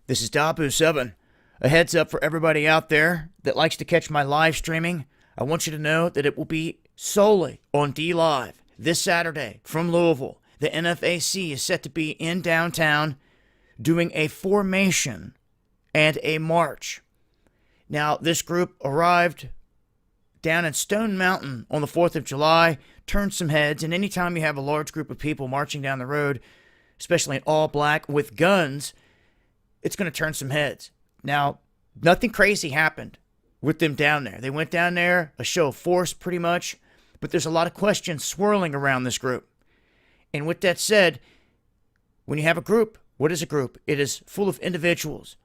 This is DAHBOO7. A heads up for everybody out there that likes to catch my live streaming. I want you to know that it will be solely on DLive this Saturday from Louisville. The NFAC is set to be in downtown doing a formation and a march. Now, this group arrived down in Stone Mountain on the 4th of July, turned some heads, and anytime you have a large group of people marching down the road, especially in all black with guns, it's going to turn some heads. Now, nothing crazy happened with them down there. They went down there, a show of force pretty much, but there's a lot of questions swirling around this group. And with that said, when you have a group, what is a group? It is full of individuals,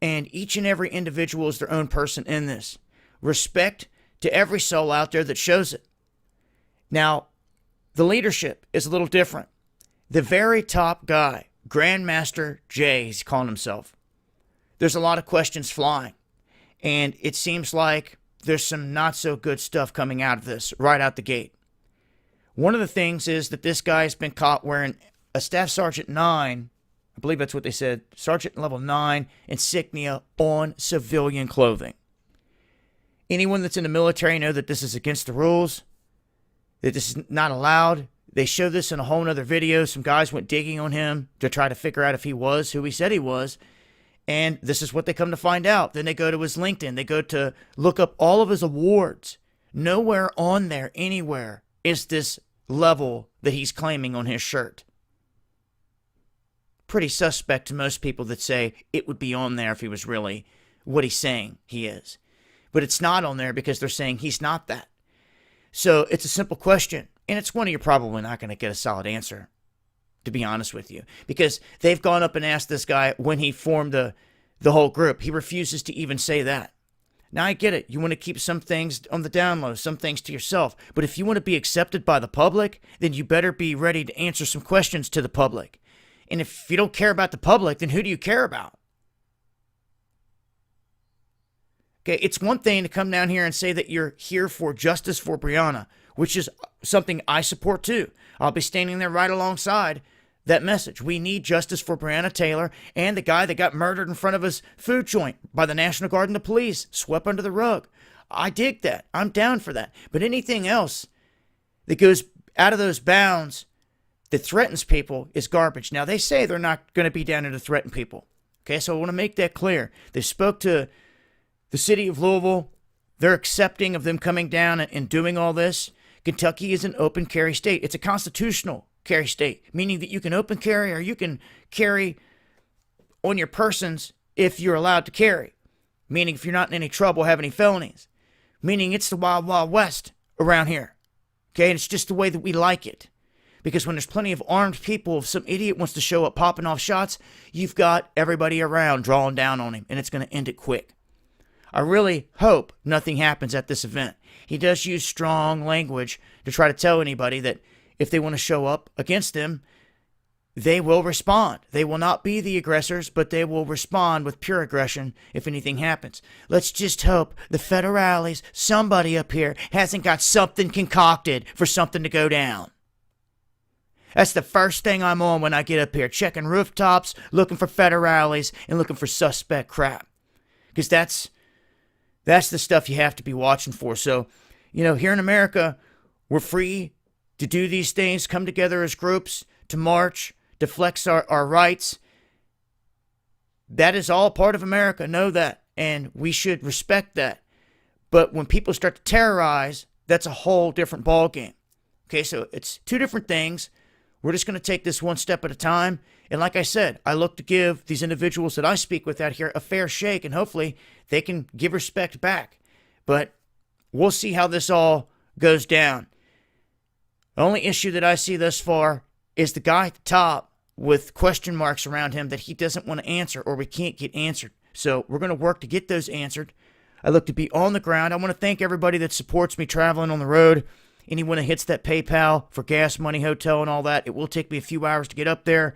and each and every individual is their own person in this. Respect to every soul out there that shows it. Now, the leadership is a little different. The very top guy, Grandmaster Jay, he's calling himself. There's a lot of questions flying, and it seems like there's some not so good stuff coming out of this right out the gate. One of the things is that this guy's been caught wearing a Staff Sergeant 9, I believe that's what they said, Sergeant level 9 insignia on civilian clothing. Anyone that's in the military know that this is against the rules, that this is not allowed. They show this in a whole other video. Some guys went digging on him to try to figure out if he was who he said he was. And this is what they come to find out. Then they go to his LinkedIn. They go to look up all of his awards. Nowhere on there, anywhere, is this level that he's claiming on his shirt. Pretty suspect to most people that say it would be on there if he was really what he's saying he is. But it's not on there because they're saying he's not that. So it's a simple question. And it's one you're probably not going to get a solid answer, to be honest with you. Because they've gone up and asked this guy when he formed the whole group. He refuses to even say that. Now, I get it. You want to keep some things on the down low, some things to yourself. But if you want to be accepted by the public, then you better be ready to answer some questions to the public. And if you don't care about the public, then who do you care about? Okay, it's one thing to come down here and say that you're here for justice for Breonna, which is something I support too. I'll be standing there right alongside that message. We need justice for Breonna Taylor and the guy that got murdered in front of his food joint by the National Guard and the police, swept under the rug. I dig that. I'm down for that. But anything else that goes out of those bounds that threatens people is garbage. Now, they say they're not going to be down there to threaten people. Okay, so I want to make that clear. They spoke to the city of Louisville. They're accepting of them coming down and doing all this. Kentucky is an open carry state. It's a constitutional carry state, meaning that you can open carry or you can carry on your persons if you're allowed to carry, meaning if you're not in any trouble, have any felonies, meaning it's the wild, wild west around here. Okay, and it's just the way that we like it. Because when there's plenty of armed people, if some idiot wants to show up popping off shots, you've got everybody around drawing down on him, and it's going to end it quick. I really hope nothing happens at this event. He does use strong language to try to tell anybody that if they want to show up against him, they will respond. They will not be the aggressors, but they will respond with pure aggression if anything happens. Let's just hope the federales, somebody up here, hasn't got something concocted for something to go down. That's the first thing I'm on when I get up here, checking rooftops, looking for federales, and looking for suspect crap. Because that's the stuff you have to be watching for. So, here in America, we're free to do these things, come together as groups, to march, to flex our rights. That is all part of America. Know that. And we should respect that. But when people start to terrorize, that's a whole different ballgame. Okay, so it's two different things. We're just going to take this one step at a time. And like I said, I look to give these individuals that I speak with out here a fair shake, and hopefully they can give respect back. But we'll see how this all goes down. The only issue that I see thus far is the guy at the top with question marks around him that he doesn't want to answer or we can't get answered. So we're going to work to get those answered. I look to be on the ground. I want to thank everybody that supports me traveling on the road. Anyone that hits that PayPal for gas money, hotel, and all that, it will take me a few hours to get up there.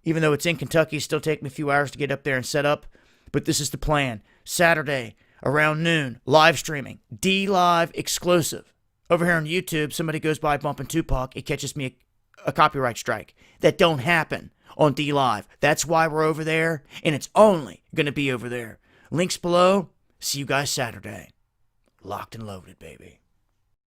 Even though it's in Kentucky, it'll still take me a few hours to get up there and set up. But this is the plan. Saturday, around noon, live streaming. DLive exclusive. Over here on YouTube, somebody goes by bumping Tupac, it catches me a copyright strike. That don't happen on D Live. That's why we're over there, and it's only going to be over there. Links below. See you guys Saturday. Locked and loaded, baby.